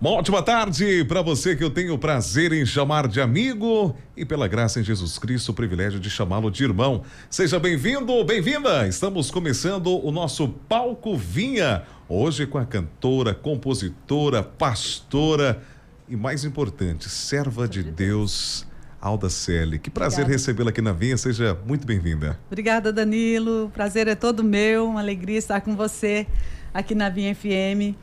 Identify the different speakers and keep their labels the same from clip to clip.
Speaker 1: Uma ótima tarde para você que eu tenho o prazer em chamar de amigo e pela graça em Jesus Cristo o privilégio de chamá-lo de irmão. Seja bem-vindo, bem-vinda. Estamos começando o nosso Palco Vinha, hoje com a cantora, compositora, pastora e mais importante, serva de Deus, Alda Celi. Que prazer recebê-la aqui na Vinha, seja muito bem-vinda.
Speaker 2: Obrigada, Danilo, o prazer é todo meu, uma alegria estar com você aqui na Vinha FM.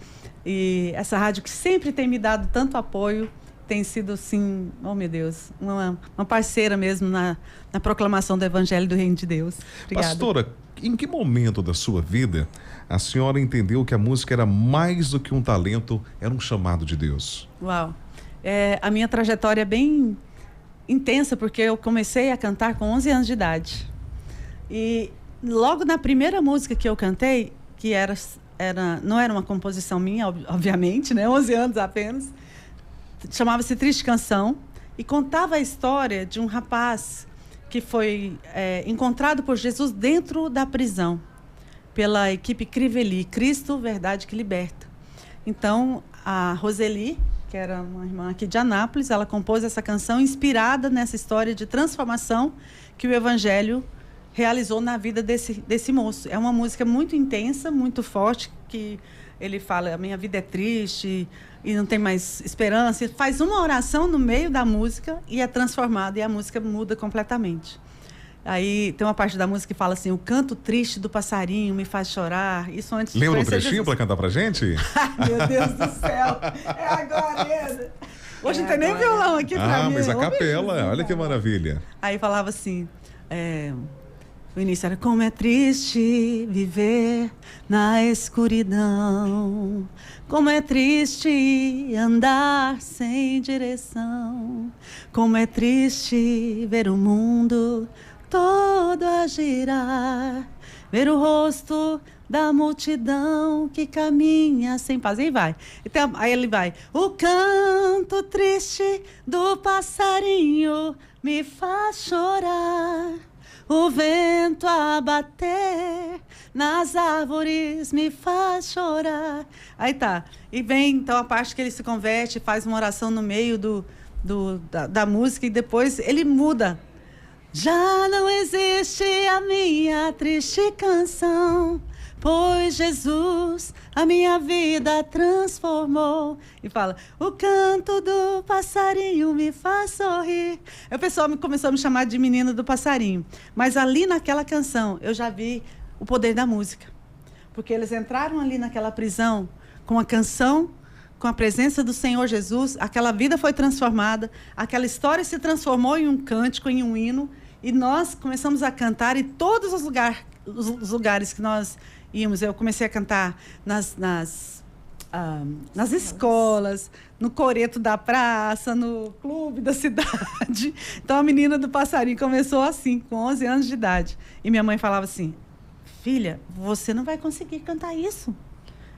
Speaker 2: E essa rádio que sempre tem me dado tanto apoio, tem sido, assim, oh meu Deus, uma parceira mesmo na proclamação do Evangelho do Reino de Deus. Obrigada.
Speaker 1: Pastora, em que momento da sua vida a senhora entendeu que a música era mais do que um talento, era um chamado de Deus?
Speaker 2: Uau! A minha trajetória é bem intensa, porque eu comecei a cantar com 11 anos de idade. E logo na primeira música que eu cantei, que não era uma composição minha, obviamente, né? 11 anos apenas. Chamava-se Triste Canção e contava a história de um rapaz que foi encontrado por Jesus dentro da prisão, pela equipe Criveli, Cristo, Verdade que Liberta. Então, a Roseli, que era uma irmã aqui de Anápolis, ela compôs essa canção inspirada nessa história de transformação que o Evangelho realizou na vida desse moço. É uma música muito intensa, muito forte, que ele fala, a minha vida é triste e não tem mais esperança. Ele faz uma oração no meio da música e é transformada, e a música muda completamente. Aí tem uma parte da música que fala assim: o canto triste do passarinho me faz chorar. Isso antes de
Speaker 1: Lembra um trechinho para cantar pra gente?
Speaker 2: Meu Deus do céu, é agora mesmo. Hoje não tem nem violão aqui pra mim.
Speaker 1: Mas a capela, olha que maravilha.
Speaker 2: Aí falava assim, o início era: como é triste viver na escuridão, como é triste andar sem direção, como é triste ver o mundo todo a girar, ver o rosto da multidão que caminha sem paz. Aí vai. Então, aí ele vai: o canto triste do passarinho me faz chorar, o vento a bater nas árvores me faz chorar. Aí tá. E vem então a parte que ele se converte, faz uma oração no meio da música, e depois ele muda. Já não existe a minha triste canção, pois Jesus a minha vida transformou. E fala: o canto do passarinho me faz sorrir. Aí o pessoal começou a me chamar de menina do passarinho. Mas ali naquela canção eu já vi o poder da música. Porque eles entraram ali naquela prisão com a canção, com a presença do Senhor Jesus. Aquela vida foi transformada, aquela história se transformou em um cântico, em um hino. E nós começamos a cantar, e todos os lugares que nós íamos, eu comecei a cantar nas escolas, no coreto da praça, no clube da cidade. Então a menina do passarinho começou assim, com 11 anos de idade. E minha mãe falava assim: filha, você não vai conseguir cantar isso.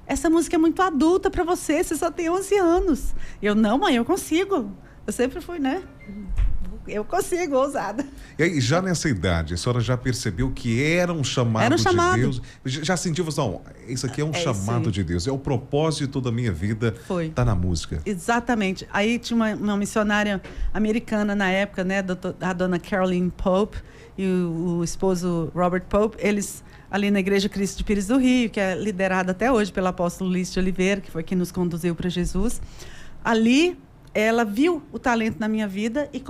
Speaker 2: Essa música é muito adulta para você, você só tem 11 anos. Eu: não, mãe, eu consigo. Eu sempre fui, né? Eu consigo, ousada.
Speaker 1: E aí, já nessa idade, a senhora já percebeu que era um chamado, de Deus? Já sentiu, não, isso aqui é um chamado de Deus, é o propósito da minha vida, tá na música.
Speaker 2: Exatamente. Aí tinha uma missionária americana na época, né, a dona Caroline Pope e o esposo Robert Pope, eles ali na Igreja Cristo de Pires do Rio, que é liderada até hoje pelo apóstolo Lício de Oliveira, que foi quem nos conduziu para Jesus. Ali ela viu o talento na minha vida e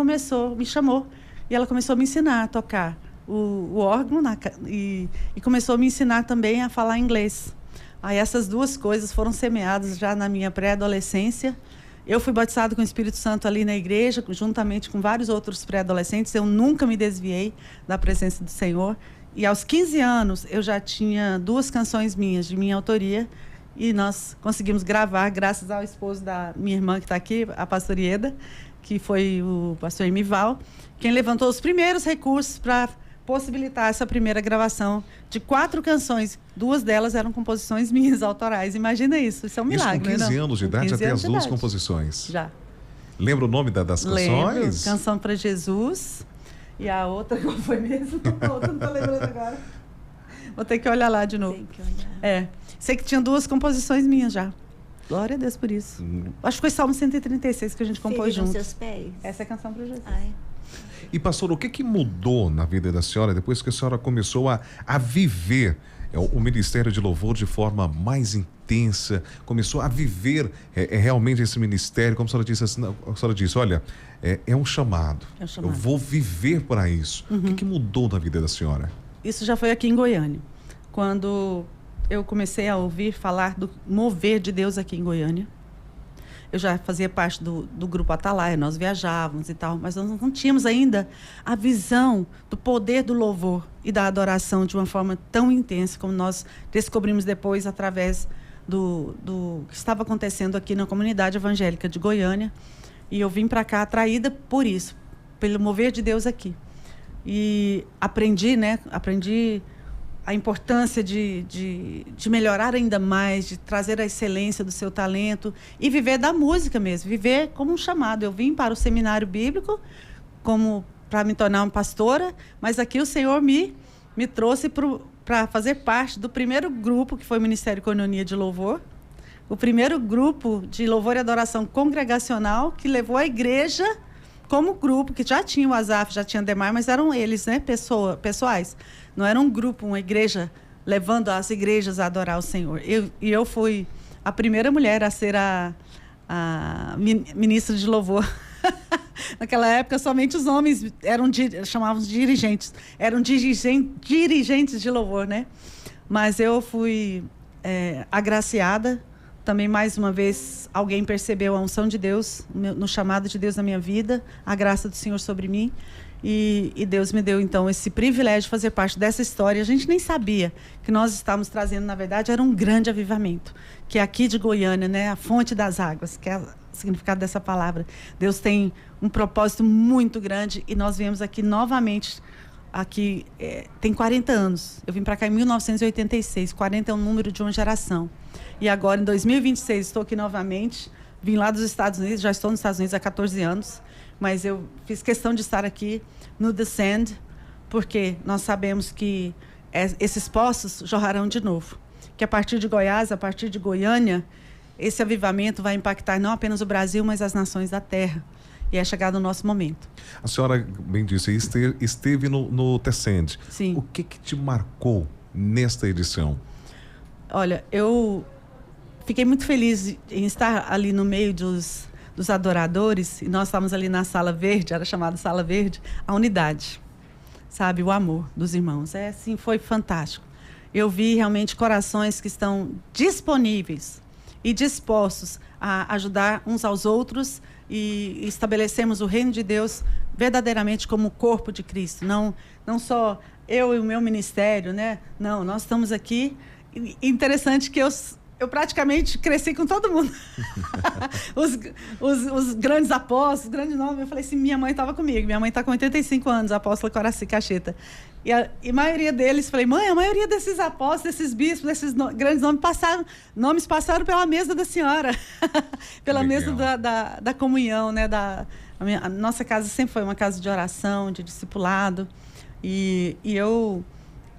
Speaker 2: me chamou. E ela começou a me ensinar a tocar o órgão e começou a me ensinar também a falar inglês. Aí essas duas coisas foram semeadas já na minha pré-adolescência. Eu fui batizado com o Espírito Santo ali na igreja, juntamente com vários outros pré-adolescentes. Eu nunca me desviei da presença do Senhor. E aos 15 anos eu já tinha 2 canções minhas, de minha autoria. E nós conseguimos gravar, graças ao esposo da minha irmã que está aqui, a pastor Ieda, que foi o pastor Emival, quem levantou os primeiros recursos para possibilitar essa primeira gravação de 4 canções. 2 delas eram composições minhas, autorais. Imagina isso é um milagre.
Speaker 1: Isso com 15 anos de idade, até as 2 composições.
Speaker 2: Já.
Speaker 1: Lembra o nome das canções?
Speaker 2: Lembro. Canção para Jesus. E a outra, qual foi mesmo? A outra não estou lembrando agora. Vou ter que olhar lá de novo.
Speaker 3: Tem que olhar.
Speaker 2: Sei que tinha 2 composições minhas já. Glória a Deus por isso. Acho que foi Salmo 136 que a gente compôs junto.
Speaker 3: Seus pés.
Speaker 2: Essa é a canção para Jesus.
Speaker 3: Ai.
Speaker 1: E pastor, o que mudou na vida da senhora depois que a senhora começou a viver o ministério de louvor de forma mais intensa, começou a viver realmente esse ministério, como a senhora disse, assim, a senhora disse, olha, é um chamado, eu vou viver para isso. O que mudou na vida da senhora?
Speaker 2: Isso já foi aqui em Goiânia, quando eu comecei a ouvir falar do mover de Deus aqui em Goiânia. Eu já fazia parte do grupo Atalaia, nós viajávamos e tal, mas nós não tínhamos ainda a visão do poder do louvor e da adoração de uma forma tão intensa como nós descobrimos depois através do que estava acontecendo aqui na comunidade evangélica de Goiânia. E eu vim para cá atraída por isso, pelo mover de Deus aqui. E aprendi a importância de melhorar ainda mais, de trazer a excelência do seu talento e viver da música mesmo, viver como um chamado. Eu vim para o seminário bíblico para me tornar uma pastora, mas aqui o Senhor me trouxe para fazer parte do primeiro grupo, que foi o Ministério Coinonia de Louvor, o primeiro grupo de louvor e adoração congregacional que levou a igreja como grupo, que já tinha o Asaf, já tinha Demar, mas eram eles, né, pessoais. Não era um grupo, uma igreja, levando as igrejas a adorar o Senhor. Eu fui a primeira mulher a ser a ministra de louvor. Naquela época, somente os homens chamavam de dirigentes. Eram dirigentes de louvor, né? Mas eu fui agraciada. Também, mais uma vez, alguém percebeu a unção de Deus, no chamado de Deus na minha vida, a graça do Senhor sobre mim. E Deus me deu, então, esse privilégio de fazer parte dessa história. A gente nem sabia que nós estávamos trazendo, na verdade, era um grande avivamento. Que é aqui de Goiânia, né? A fonte das águas, que é o significado dessa palavra. Deus tem um propósito muito grande e nós viemos aqui novamente. Aqui tem 40 anos. Eu vim para cá em 1986. 40 é um número de uma geração. E agora, em 2026, estou aqui novamente. Vim lá dos Estados Unidos, já estou nos Estados Unidos há 14 anos. Mas eu fiz questão de estar aqui no Descend, porque nós sabemos que esses poços jorrarão de novo. Que a partir de Goiás, a partir de Goiânia, esse avivamento vai impactar não apenas o Brasil, mas as nações da terra. E é chegado o nosso momento.
Speaker 1: A senhora bem disse, esteve no Descend.
Speaker 2: Sim.
Speaker 1: O que te marcou nesta edição?
Speaker 2: Olha, eu fiquei muito feliz em estar ali no meio dos adoradores, e nós estávamos ali na Sala Verde, era chamada Sala Verde, a unidade, sabe, o amor dos irmãos. Assim, foi fantástico. Eu vi realmente corações que estão disponíveis e dispostos a ajudar uns aos outros e estabelecermos o reino de Deus verdadeiramente como o corpo de Cristo. Não só eu e o meu ministério, né? Não, nós estamos aqui. E interessante que eu praticamente cresci com todo mundo. os grandes apóstolos, os grandes nomes. Eu falei assim, minha mãe estava comigo. Minha mãe está com 85 anos, a apóstola Coraci Cacheta. E a maioria deles, falei, mãe, a maioria desses apóstolos, desses bispos, desses grandes nomes passaram pela mesa da senhora. Pela mesa da comunhão, né? A nossa casa sempre foi uma casa de oração, de discipulado. E eu...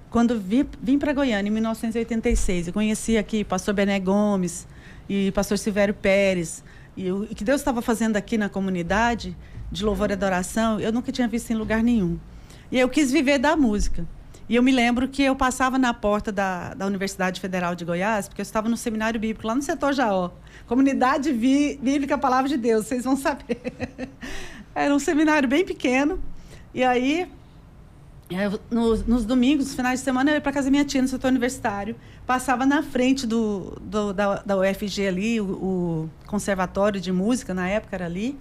Speaker 2: Quando vim para Goiânia, em 1986, eu conheci aqui pastor Bené Gomes e pastor Silvério Pérez. E o que Deus estava fazendo aqui na comunidade, de louvor e adoração, eu nunca tinha visto em lugar nenhum. E eu quis viver da música. E eu me lembro que eu passava na porta da Universidade Federal de Goiás, porque eu estava no seminário bíblico, lá no setor Jaó. Comunidade Bíblica Palavra de Deus, vocês vão saber. Era um seminário bem pequeno. E aí... nos domingos, nos finais de semana, eu ia para casa da minha tia no setor universitário, passava na frente da UFG ali, o conservatório de música, na época era ali,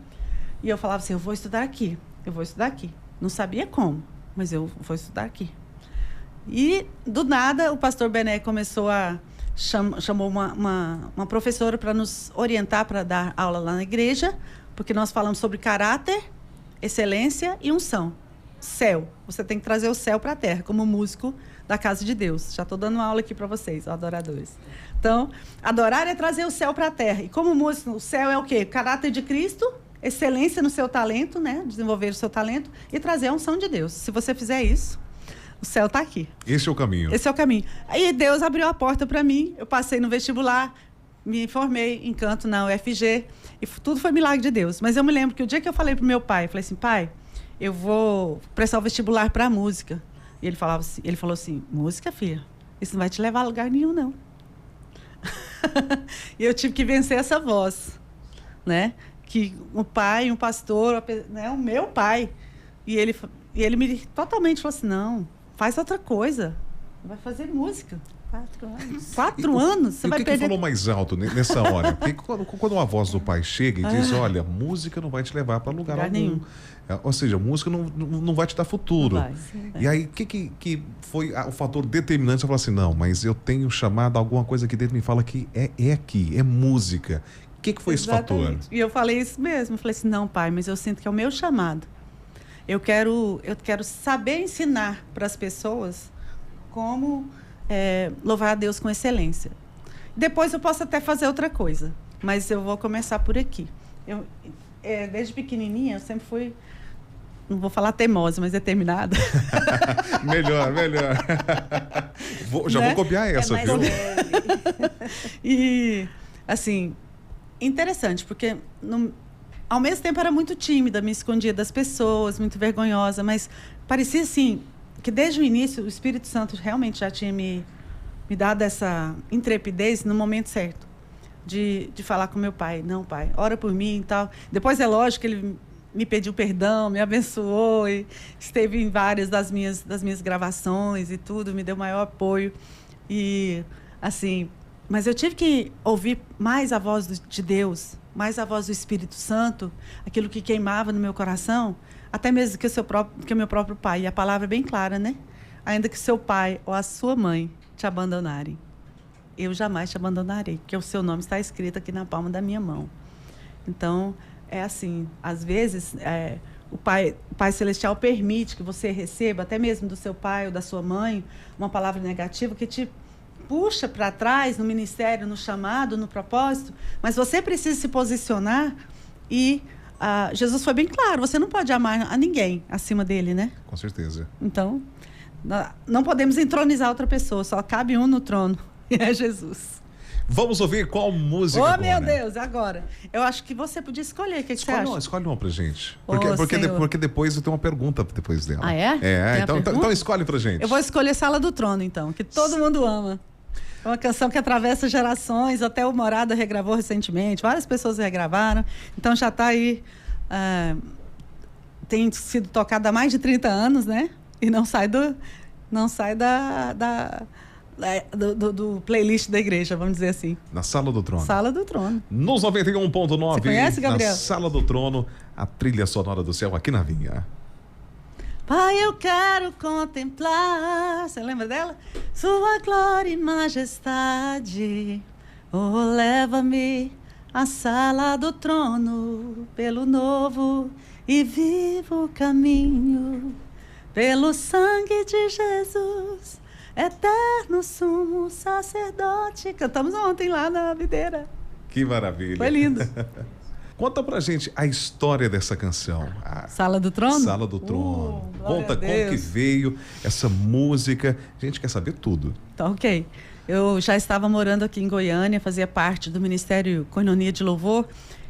Speaker 2: e eu falava assim, eu vou estudar aqui. Não sabia como, mas eu vou estudar aqui. E, do nada, o pastor Bené começou chamou uma professora para nos orientar, para dar aula lá na igreja, porque nós falamos sobre caráter, excelência e unção. Céu. Você tem que trazer o céu para a terra, como músico da casa de Deus. Já estou dando uma aula aqui para vocês, adoradores. Então, adorar é trazer o céu para a terra. E como músico, o céu é o quê? Caráter de Cristo, excelência no seu talento, né? Desenvolver o seu talento e trazer a unção de Deus. Se você fizer isso, o céu está aqui.
Speaker 1: Esse é o caminho.
Speaker 2: Esse é o caminho. Aí Deus abriu a porta para mim, eu passei no vestibular, me formei em canto na UFG e tudo foi milagre de Deus. Mas eu me lembro que o dia que eu falei pro meu pai, eu falei assim, pai, eu vou prestar o vestibular para música. E ele falou assim, música, filha, isso não vai te levar a lugar nenhum, não. E eu tive que vencer essa voz, né? Que o pai, um pastor, né? O meu pai, e ele me totalmente falou assim, não, faz outra coisa, vai fazer música. 4 anos. 4 anos?
Speaker 1: Você vai perder... que falou mais alto nessa hora? Porque quando uma voz do pai chega e diz, olha, música não vai te levar para lugar algum. Nenhum. Ou seja, música não vai te dar futuro. Vai, e aí, o que foi o fator determinante? Você falou assim, não, mas eu tenho chamado alguma coisa aqui dentro me fala que é aqui, é música. O que foi
Speaker 2: Exatamente.
Speaker 1: esse fator?
Speaker 2: E eu falei isso mesmo. Eu falei assim, não, pai, mas eu sinto que é o meu chamado. Eu quero saber ensinar para as pessoas como... louvar a Deus com excelência. Depois eu posso até fazer outra coisa, mas eu vou começar por aqui. Desde pequenininha, eu sempre fui, não vou falar teimosa, mas determinada.
Speaker 1: melhor. Já vou copiar essa, viu?
Speaker 2: E, assim, interessante, porque ao mesmo tempo era muito tímida, me escondia das pessoas, muito vergonhosa, mas parecia assim... que desde o início o Espírito Santo realmente já tinha me dado essa intrepidez no momento certo de falar com meu pai. Não, pai, ora por mim e tal. Depois é lógico que ele me pediu perdão, me abençoou e esteve em várias das minhas gravações e tudo, me deu maior apoio. E assim, mas eu tive que ouvir mais a voz de Deus, mais a voz do Espírito Santo, aquilo que queimava no meu coração, até mesmo que o meu próprio pai. E a palavra é bem clara, né? Ainda que seu pai ou a sua mãe te abandonarem, eu jamais te abandonarei, porque o seu nome está escrito aqui na palma da minha mão. Então, é assim, às vezes, o Pai Celestial permite que você receba, até mesmo do seu pai ou da sua mãe, uma palavra negativa que te puxa para trás no ministério, no chamado, no propósito, mas você precisa se posicionar e... Jesus foi bem claro, você não pode amar a ninguém acima dele, né?
Speaker 1: Com certeza.
Speaker 2: Então, não podemos entronizar outra pessoa, só cabe um no trono, e é Jesus.
Speaker 1: Vamos ouvir qual música
Speaker 2: agora? Meu Deus, agora. Eu acho que você podia escolher, o que você acha?
Speaker 1: Escolhe uma pra gente. Porque depois eu tenho uma pergunta depois dela.
Speaker 2: Ah, é?
Speaker 1: Então escolhe pra gente.
Speaker 2: Eu vou escolher Sala do Trono, então, que todo mundo ama. É uma canção que atravessa gerações, até o Morada regravou recentemente, várias pessoas regravaram, então já está aí, tem sido tocada há mais de 30 anos, né? E não sai do playlist da igreja, vamos dizer assim.
Speaker 1: Na Sala do Trono.
Speaker 2: Sala do Trono.
Speaker 1: Nos 91.9.
Speaker 2: Você conhece, Gabriel?
Speaker 1: Na Sala do Trono, a trilha sonora do céu aqui na Vinha.
Speaker 2: Pai, eu quero contemplar, você lembra dela? Sua glória e majestade, oh, leva-me à sala do trono, pelo novo e vivo caminho, pelo sangue de Jesus, eterno sumo sacerdote. Cantamos ontem lá na videira.
Speaker 1: Que maravilha.
Speaker 2: Foi lindo.
Speaker 1: Conta pra gente a história dessa canção.
Speaker 2: Sala do Trono?
Speaker 1: Sala do Trono. Conta como que veio essa música. A gente quer saber tudo.
Speaker 2: Tá, ok. Eu já estava morando aqui em Goiânia, fazia parte do Ministério Coinonia de Louvor.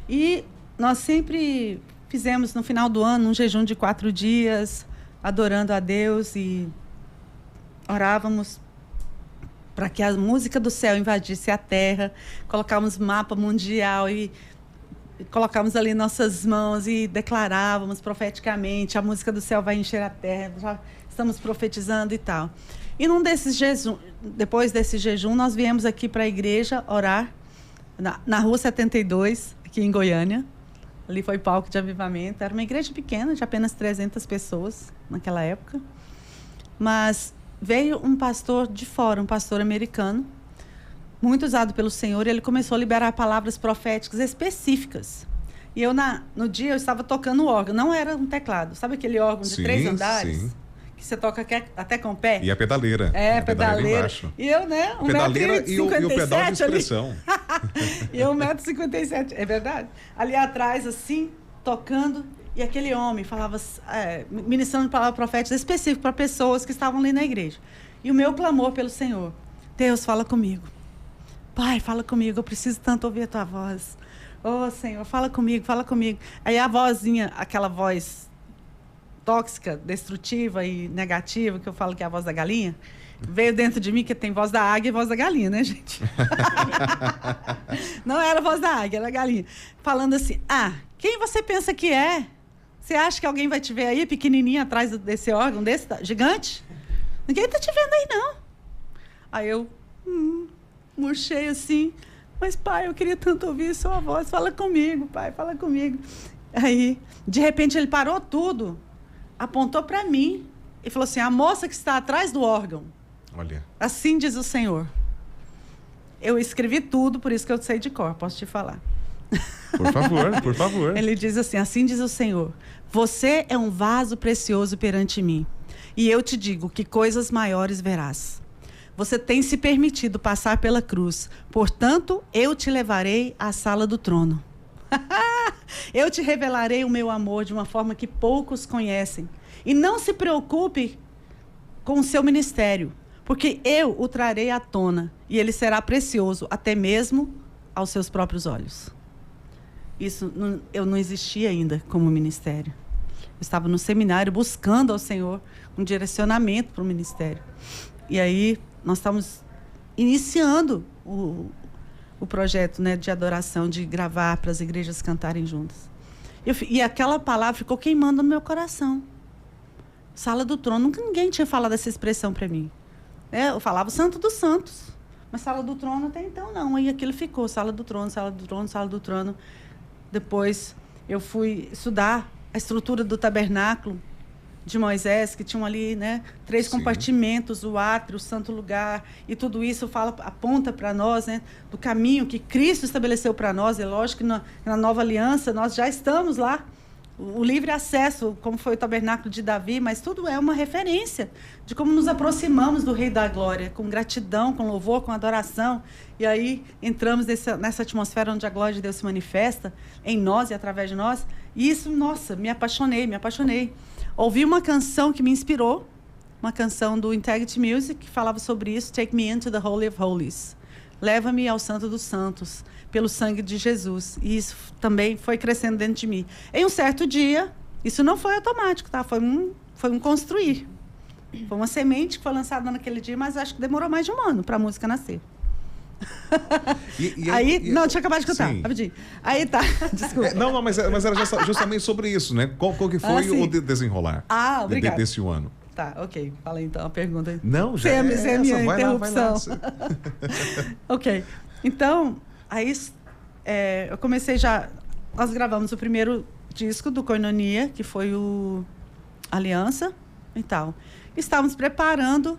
Speaker 2: E nós sempre fizemos, no final do ano, um jejum de 4 dias, adorando a Deus e orávamos para que a música do céu invadisse a terra. Colocávamos mapa mundial e colocávamos ali nossas mãos e declarávamos profeticamente, a música do céu vai encher a terra, já estamos profetizando e tal. E depois desse jejum, nós viemos aqui para a igreja orar, na Rua 72, aqui em Goiânia. Ali foi palco de avivamento, era uma igreja pequena, de apenas 300 pessoas naquela época. Mas veio um pastor de fora, um pastor americano, muito usado pelo Senhor, e ele começou a liberar palavras proféticas específicas. E eu, no dia, eu estava tocando o órgão. Não era um teclado. Sabe aquele órgão de 3 andares? Sim. Que você toca até com o pé?
Speaker 1: E a pedaleira.
Speaker 2: É, a pedaleira. E eu, né?
Speaker 1: A pedaleira e o pedal de expressão.
Speaker 2: E eu, 1,57 m. É verdade? Ali atrás, assim, tocando. E aquele homem falava, ministrando palavras proféticas específicas para pessoas que estavam ali na igreja. E o meu clamor pelo Senhor. Deus, fala comigo. Pai, fala comigo, eu preciso tanto ouvir a tua voz. Ô, Senhor, fala comigo, fala comigo. Aí a vozinha, aquela voz tóxica, destrutiva e negativa, que eu falo que é a voz da galinha, veio dentro de mim, que tem voz da águia e voz da galinha, né, gente? Não era a voz da águia, era a galinha. Falando assim, quem você pensa que é? Você acha que alguém vai te ver aí, pequenininho, atrás desse órgão, desse gigante? Ninguém tá te vendo aí, não. Aí eu murchei assim, mas, pai, eu queria tanto ouvir sua voz, fala comigo, pai, fala comigo. Aí, de repente, ele parou tudo, apontou para mim e falou assim, a moça que está atrás do órgão.
Speaker 1: Olha.
Speaker 2: Assim diz o Senhor. Eu escrevi tudo, por isso que eu sei de cor, posso te falar.
Speaker 1: Por favor, por favor.
Speaker 2: Ele diz assim diz o Senhor, você é um vaso precioso perante mim, e eu te digo que coisas maiores verás. Você tem se permitido passar pela cruz, portanto, eu te levarei à sala do trono. Eu te revelarei o meu amor de uma forma que poucos conhecem. E não se preocupe com o seu ministério, porque eu o trarei à tona, e ele será precioso até mesmo aos seus próprios olhos. Eu não existia ainda como ministério. Eu estava no seminário buscando ao Senhor um direcionamento para o ministério. E aí nós estamos iniciando o projeto, né, de adoração, de gravar para as igrejas cantarem juntas. E aquela palavra ficou queimando no meu coração. Sala do trono. Nunca ninguém tinha falado essa expressão para mim. Eu falava Santo dos Santos. Mas sala do trono até então não. Aí aquilo ficou, sala do trono, sala do trono, sala do trono. Depois eu fui estudar a estrutura do tabernáculo de Moisés, que tinham ali, né, 3 compartimentos, o átrio, o santo lugar, e tudo isso aponta para nós, né, do caminho que Cristo estabeleceu para nós. É lógico que na nova aliança nós já estamos lá, o livre acesso, como foi o tabernáculo de Davi, mas tudo é uma referência de como nos aproximamos do Rei da Glória, com gratidão, com louvor, com adoração. E aí entramos nessa atmosfera onde a glória de Deus se manifesta em nós e através de nós. E isso, nossa, me apaixonei. Ouvi uma canção que me inspirou, uma canção do Integrity Music, que falava sobre isso, Take Me Into the Holy of Holies. Leva-me ao Santo dos Santos, pelo sangue de Jesus. E isso também foi crescendo dentro de mim. Em um certo dia, isso não foi automático, tá? Foi um construir. Foi uma semente que foi lançada naquele dia, mas acho que demorou mais de um ano para a música nascer. Não, deixa eu acabar de cantar, rapidinho. Aí tá, desculpa.
Speaker 1: Não, mas era justamente sobre isso, né? Qual que foi o desenrolar desse ano?
Speaker 2: Tá, ok. Fala então a pergunta aí.
Speaker 1: Não, já
Speaker 2: é minha interrupção. Ok. Então, aí eu comecei já... Nós gravamos o primeiro disco do Koinonia, que foi o Aliança e tal. Estávamos preparando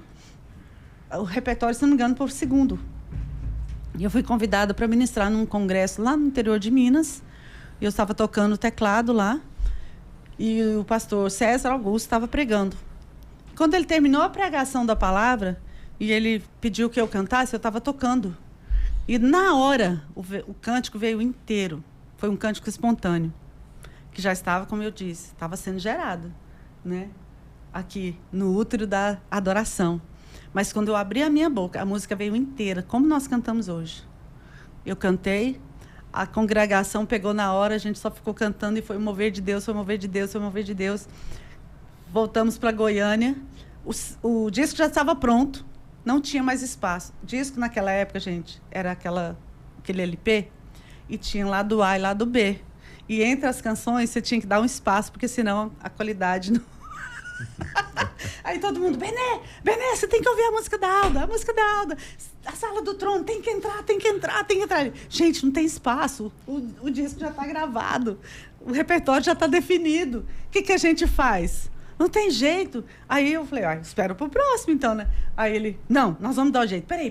Speaker 2: o repertório, se não me engano, para o segundo. E eu fui convidada para ministrar num congresso lá no interior de Minas. E eu estava tocando teclado lá. E o pastor César Augusto estava pregando. Quando ele terminou a pregação da palavra, e ele pediu que eu cantasse, eu estava tocando. E na hora, o cântico veio inteiro. Foi um cântico espontâneo, que já estava, como eu disse, estava sendo gerado, né? Aqui, no útero da adoração. Mas quando eu abri a minha boca, a música veio inteira, como nós cantamos hoje. Eu cantei, a congregação pegou na hora, a gente só ficou cantando e foi o mover de Deus, foi o mover de Deus, foi o mover de Deus. Voltamos para Goiânia, o disco já estava pronto, não tinha mais espaço. O disco naquela época, gente, era aquele LP, e tinha lado A e lado B. E entre as canções você tinha que dar um espaço, porque senão a qualidade não... Aí todo mundo, Benê, você tem que ouvir a música da Alda, a Sala do Trono, tem que entrar. Gente, não tem espaço, o disco já está gravado, o repertório já está definido. O que a gente faz? Não tem jeito. Aí eu falei, espero pro próximo então, né? Aí ele, não, nós vamos dar o jeito. Peraí.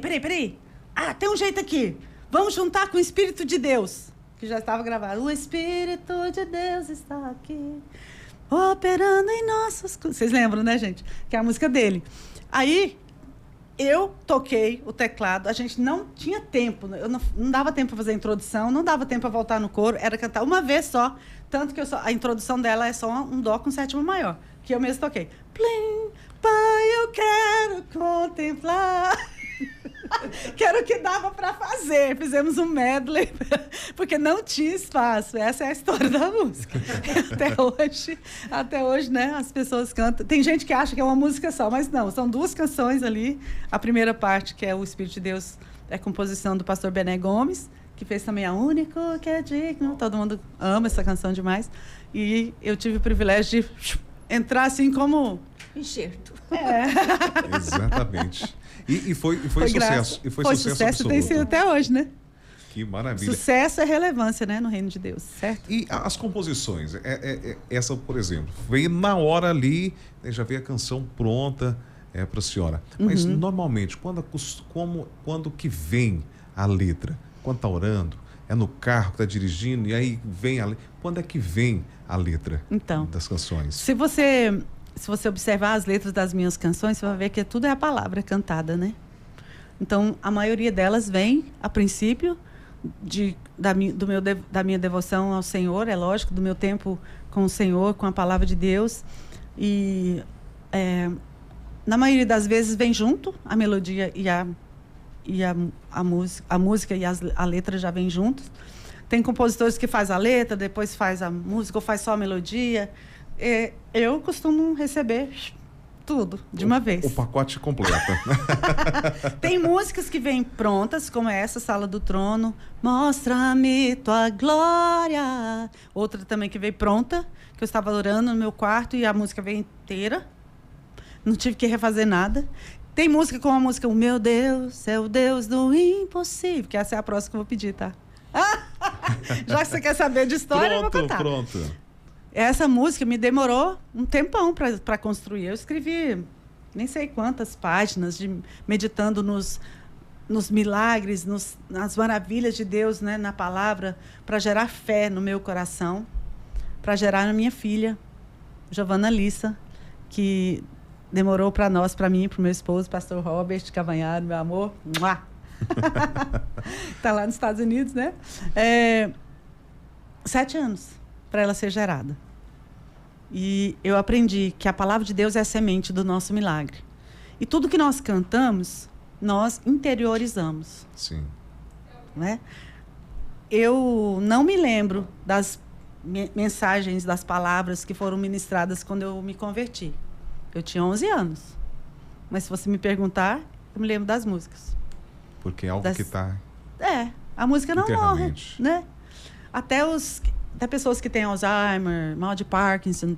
Speaker 2: Tem um jeito aqui. Vamos juntar com o Espírito de Deus, que já estava gravado. O Espírito de Deus está aqui, operando em nossos... Vocês lembram, né, gente? Que é a música dele. Aí, eu toquei o teclado. A gente não tinha tempo. Não dava tempo para fazer a introdução, não dava tempo para voltar no coro. Era cantar uma vez só. Tanto que a introdução dela é só um dó com sétima maior, que eu mesmo toquei. Plim, pai, eu quero contemplar. Que era o que dava para fazer. Fizemos um medley, porque não tinha espaço. Essa é a história da música. Até hoje, né, as pessoas cantam. Tem gente que acha que é uma música só, mas não, são 2 canções ali. A primeira parte, que é O Espírito de Deus, é a composição do pastor Bené Gomes, que fez também A Único que é Digno. Todo mundo ama essa canção demais. E eu tive o privilégio de entrar assim como...
Speaker 3: enxerto.
Speaker 1: Exatamente. E foi sucesso. E foi sucesso absoluto.
Speaker 2: Tem sido até hoje, né?
Speaker 1: Que maravilha.
Speaker 2: Sucesso é relevância, né, no reino de Deus, certo?
Speaker 1: E as composições, essa, por exemplo, veio na hora ali, né, já veio a canção pronta para a senhora. Mas normalmente, quando que vem a letra? Quando está orando, é no carro que está dirigindo e aí vem a letra. Quando é que vem a letra das canções?
Speaker 2: Se você observar as letras das minhas canções, você vai ver que tudo é a palavra cantada, né? Então, a maioria delas vem, a princípio, da minha devoção ao Senhor, é lógico, do meu tempo com o Senhor, com a palavra de Deus. E, na maioria das vezes, vem junto a melodia e a música e a letra já vem juntos. Tem compositores que faz a letra, depois faz a música ou faz só a melodia. Eu costumo receber tudo de uma vez.
Speaker 1: O pacote completo.
Speaker 2: Tem músicas que vêm prontas, como essa, Sala do Trono. Mostra-me tua glória. Outra também que veio pronta, que eu estava orando no meu quarto e a música veio inteira. Não tive que refazer nada. Tem música como a música O Meu Deus é o Deus do Impossível, que essa é a próxima que eu vou pedir, tá? Já que você quer saber de história, eu vou cantar.
Speaker 1: Pronto.
Speaker 2: Essa música me demorou um tempão para construir. Eu escrevi nem sei quantas páginas meditando nos milagres, nas maravilhas de Deus, né, na palavra, para gerar fé no meu coração, para gerar na minha filha, Giovana Lissa, que demorou para mim, para o meu esposo, pastor Robert Cavanharo, meu amor. Está lá nos Estados Unidos, né? 7 anos para ela ser gerada. E eu aprendi que a palavra de Deus é a semente do nosso milagre. E tudo que nós cantamos, nós interiorizamos.
Speaker 1: Sim.
Speaker 2: Né? Eu não me lembro das mensagens, das palavras que foram ministradas quando eu me converti. Eu tinha 11 anos. Mas se você me perguntar, eu me lembro das músicas.
Speaker 1: Porque é algo que está...
Speaker 2: a música não morre, né? Até pessoas que têm Alzheimer, mal de Parkinson,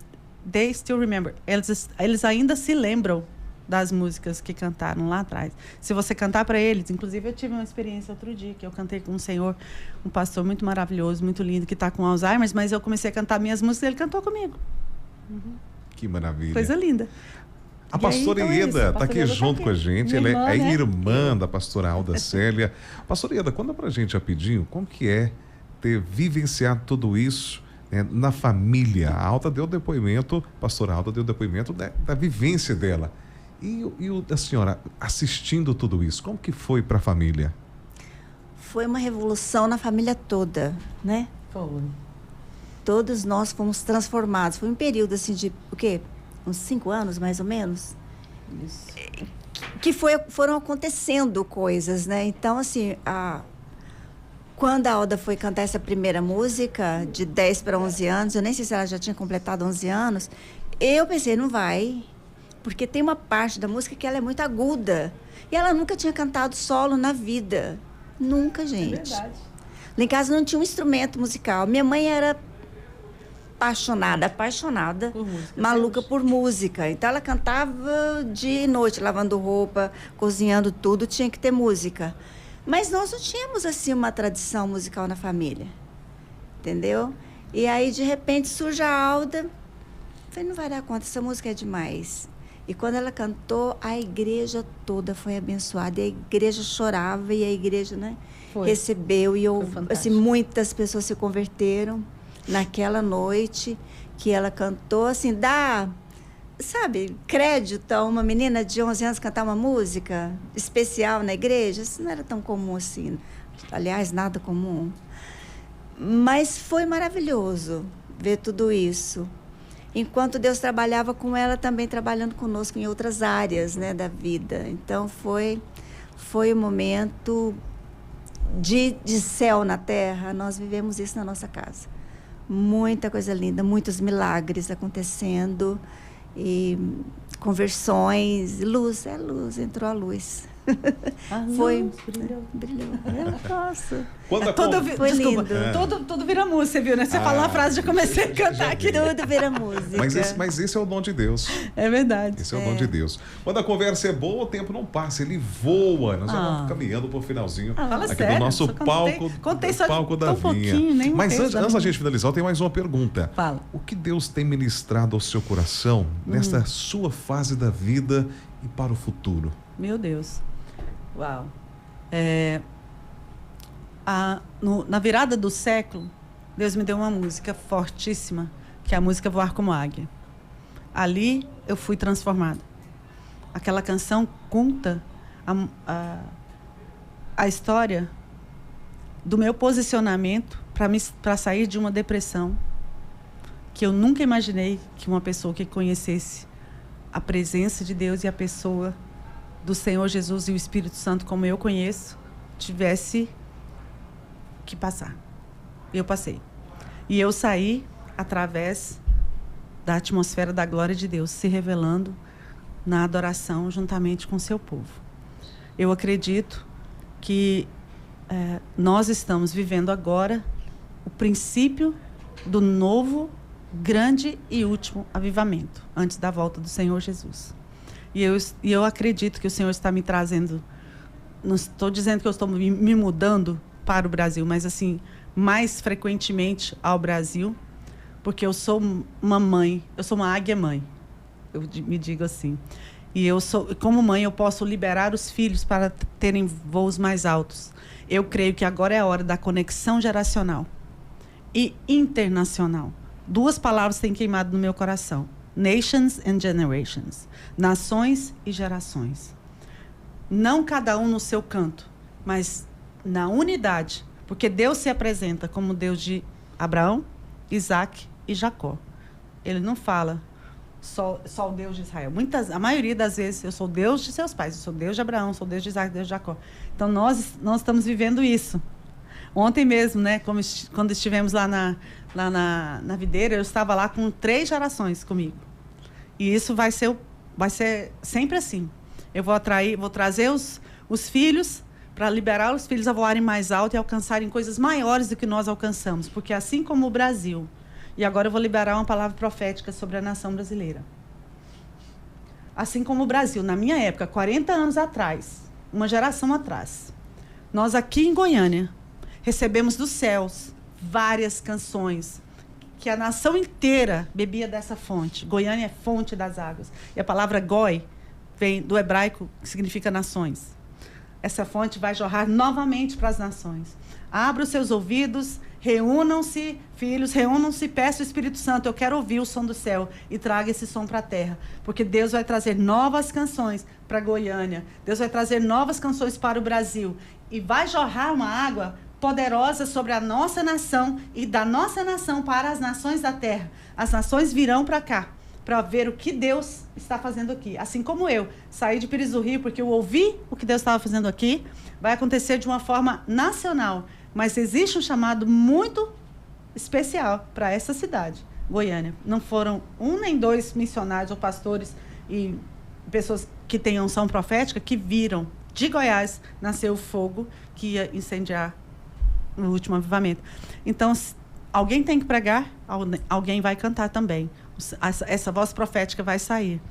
Speaker 2: they still remember. Eles ainda se lembram das músicas que cantaram lá atrás. Se você cantar para eles, inclusive eu tive uma experiência outro dia, que eu cantei com um senhor, um pastor muito maravilhoso, muito lindo, que está com Alzheimer, mas eu comecei a cantar minhas músicas e ele cantou comigo.
Speaker 1: Que maravilha.
Speaker 2: Coisa linda.
Speaker 1: A pastora Ieda está aqui junto com a gente. Ela é irmã da pastora Alda Célia. Pastora Ieda, conta pra gente rapidinho como que é ter vivenciado tudo isso, né, na família. A Alda deu depoimento, a pastora Alda deu depoimento da vivência dela. E a senhora assistindo tudo isso, como que foi para a família?
Speaker 3: Foi uma revolução na família toda, né?
Speaker 2: Foi.
Speaker 3: Todos nós fomos transformados. Foi um período assim de, o quê? Uns 5 anos, mais ou menos?
Speaker 2: Isso.
Speaker 3: Que foram acontecendo coisas, né? Então, assim, quando a Alda foi cantar essa primeira música, de 10 para 11 anos, eu nem sei se ela já tinha completado 11 anos, eu pensei, não vai, porque tem uma parte da música que ela é muito aguda. E ela nunca tinha cantado solo na vida. Nunca, gente.
Speaker 2: É verdade.
Speaker 3: Lá em casa não tinha um instrumento musical. Minha mãe era apaixonada
Speaker 2: por música,
Speaker 3: maluca por música. Então ela cantava dia e noite, lavando roupa, cozinhando tudo, tinha que ter música. Mas nós não tínhamos assim uma tradição musical na família, entendeu? E aí de repente surge a Alda, falei, não vai dar conta, essa música é demais. E quando ela cantou, a igreja toda foi abençoada, e a igreja chorava, e a igreja, né, recebeu, e assim, muitas pessoas se converteram naquela noite que ela cantou, assim, dá, sabe, crédito a uma menina de 11 anos cantar uma música especial na igreja. Isso não era tão comum assim, aliás, nada comum. Mas foi maravilhoso ver tudo isso. Enquanto Deus trabalhava com ela, também trabalhando conosco em outras áreas, né, da vida. Então, foi foi um momento de céu na terra. Nós vivemos isso na nossa casa. Muita coisa linda, muitos milagres acontecendo e conversões, luz, entrou a luz. Foi, brilhou.
Speaker 2: Foi
Speaker 3: lindo.
Speaker 2: Tudo vira música, você viu, né? Você falou uma frase, já comecei a cantar aqui.
Speaker 3: Tudo vira música.
Speaker 1: Mas esse é o dom de Deus.
Speaker 2: É verdade.
Speaker 1: Esse é o dom de Deus. Quando a conversa é boa, o tempo não passa, ele voa. Nós já vamos caminhando pro finalzinho aqui
Speaker 2: sério,
Speaker 1: do nosso palco da Vinha. Mas antes da gente finalizar, eu tenho mais uma pergunta.
Speaker 2: Fala.
Speaker 1: O que Deus tem ministrado ao seu coração nesta sua fase da vida e para o futuro?
Speaker 2: Meu Deus. Uau. Na virada do século, Deus me deu uma música fortíssima, que é a música Voar Como Águia. Ali eu fui transformada. Aquela canção conta a história do meu posicionamento para sair de uma depressão que eu nunca imaginei que uma pessoa que conhecesse a presença de Deus e a pessoa do Senhor Jesus e o Espírito Santo, como eu conheço, tivesse que passar. Eu passei. E eu saí através da atmosfera da glória de Deus, se revelando na adoração juntamente com o seu povo. Eu acredito que nós estamos vivendo agora o princípio do novo, grande e último avivamento, antes da volta do Senhor Jesus. E eu acredito que o Senhor está me trazendo, não estou dizendo que eu estou me mudando para o Brasil, mas assim, mais frequentemente ao Brasil, porque eu sou uma mãe, eu sou uma águia-mãe, eu me digo assim. E como mãe, eu posso liberar os filhos para terem voos mais altos. Eu creio que agora é a hora da conexão geracional e internacional. 2 palavras têm queimado no meu coração. Nations and generations. Nações e gerações. Não cada um no seu canto, mas na unidade. Porque Deus se apresenta como Deus de Abraão, Isaac e Jacó. Ele não fala só o Deus de Israel. A maioria das vezes, eu sou Deus de seus pais. Eu sou Deus de Abraão, sou Deus de Isaac, Deus de Jacó. Então, nós estamos vivendo isso. Ontem mesmo, né, quando estivemos lá na videira, eu estava lá com 3 gerações comigo. E isso vai ser sempre assim. Eu vou trazer os filhos para liberar os filhos a voarem mais alto e alcançarem coisas maiores do que nós alcançamos. Porque assim como o Brasil, e agora eu vou liberar uma palavra profética sobre a nação brasileira. Assim como o Brasil, na minha época, 40 anos atrás, uma geração atrás, nós aqui em Goiânia, recebemos dos céus várias canções que a nação inteira bebia dessa fonte. Goiânia é fonte das águas. E a palavra goi vem do hebraico, que significa nações. Essa fonte vai jorrar novamente para as nações. Abra os seus ouvidos, reúnam-se, filhos, reúnam-se, peça o Espírito Santo. Eu quero ouvir o som do céu e traga esse som para a terra. Porque Deus vai trazer novas canções para Goiânia. Deus vai trazer novas canções para o Brasil. E vai jorrar uma água poderosa sobre a nossa nação e da nossa nação para as nações da terra. As nações virão para cá para ver o que Deus está fazendo aqui. Assim como eu saí de Pires do Rio porque eu ouvi o que Deus estava fazendo aqui, vai acontecer de uma forma nacional. Mas existe um chamado muito especial para essa cidade, Goiânia. Não foram 1 nem 2 missionários ou pastores e pessoas que têm unção profética que viram de Goiás nascer o fogo que ia incendiar no último avivamento. Então, alguém tem que pregar, alguém vai cantar também. Essa voz profética vai sair.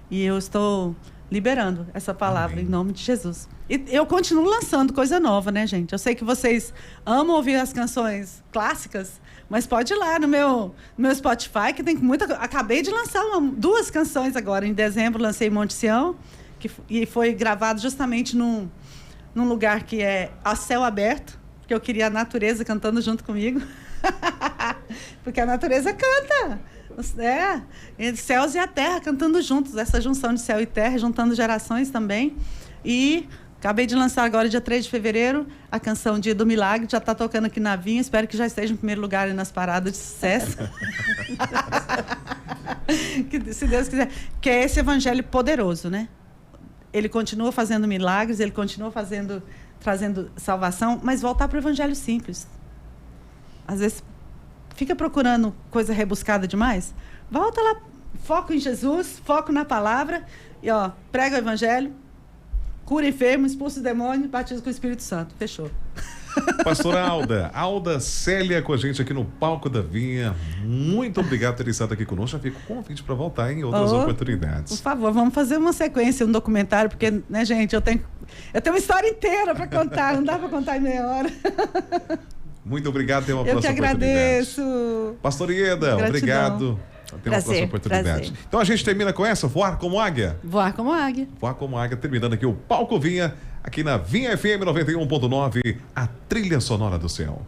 Speaker 2: E eu estou liberando essa palavra. Amém. Em nome de Jesus. E eu continuo lançando coisa nova, né, gente? Eu sei que vocês amam ouvir as canções clássicas, mas pode ir lá no meu Spotify, que tem muita... Acabei de lançar 2 canções agora. Em dezembro, lancei Monte Sião, e foi gravado justamente num lugar que é a céu aberto, porque eu queria a natureza cantando junto comigo. Porque a natureza canta. Céus e a terra cantando juntos, essa junção de céu e terra, juntando gerações também. E acabei de lançar agora, dia 3 de fevereiro, a canção Dia do Milagre, já está tocando aqui na Vinha, espero que já esteja em primeiro lugar nas paradas de sucesso. Que, se Deus quiser, que é esse evangelho poderoso, né? ele continua fazendo milagres, ele continua trazendo salvação, mas voltar para o evangelho simples. Às vezes fica procurando coisa rebuscada demais. Volta lá, foco em Jesus, foco na palavra e prega o evangelho, cura enfermo, expulsa o demônio, batiza com o Espírito Santo. Fechou.
Speaker 1: Pastora Alda Célia com a gente aqui no Palco da Vinha. Muito obrigado por ter estado aqui conosco. Já fica o convite para voltar em outras oportunidades.
Speaker 2: Por favor, vamos fazer uma sequência, um documentário, porque, né, gente, eu tenho uma história inteira para contar, não dá para contar em meia hora.
Speaker 1: Muito obrigado, tem uma
Speaker 2: próxima oportunidade. Eu que agradeço.
Speaker 1: Pastor Ieda, obrigado. Tem uma próxima oportunidade.
Speaker 3: Prazer.
Speaker 1: Então a gente termina com essa, Voar como Águia.
Speaker 2: Voar como águia.
Speaker 1: Voar como Águia, terminando aqui o Palco Vinha, aqui na Vinha FM 91.9, a trilha sonora do céu.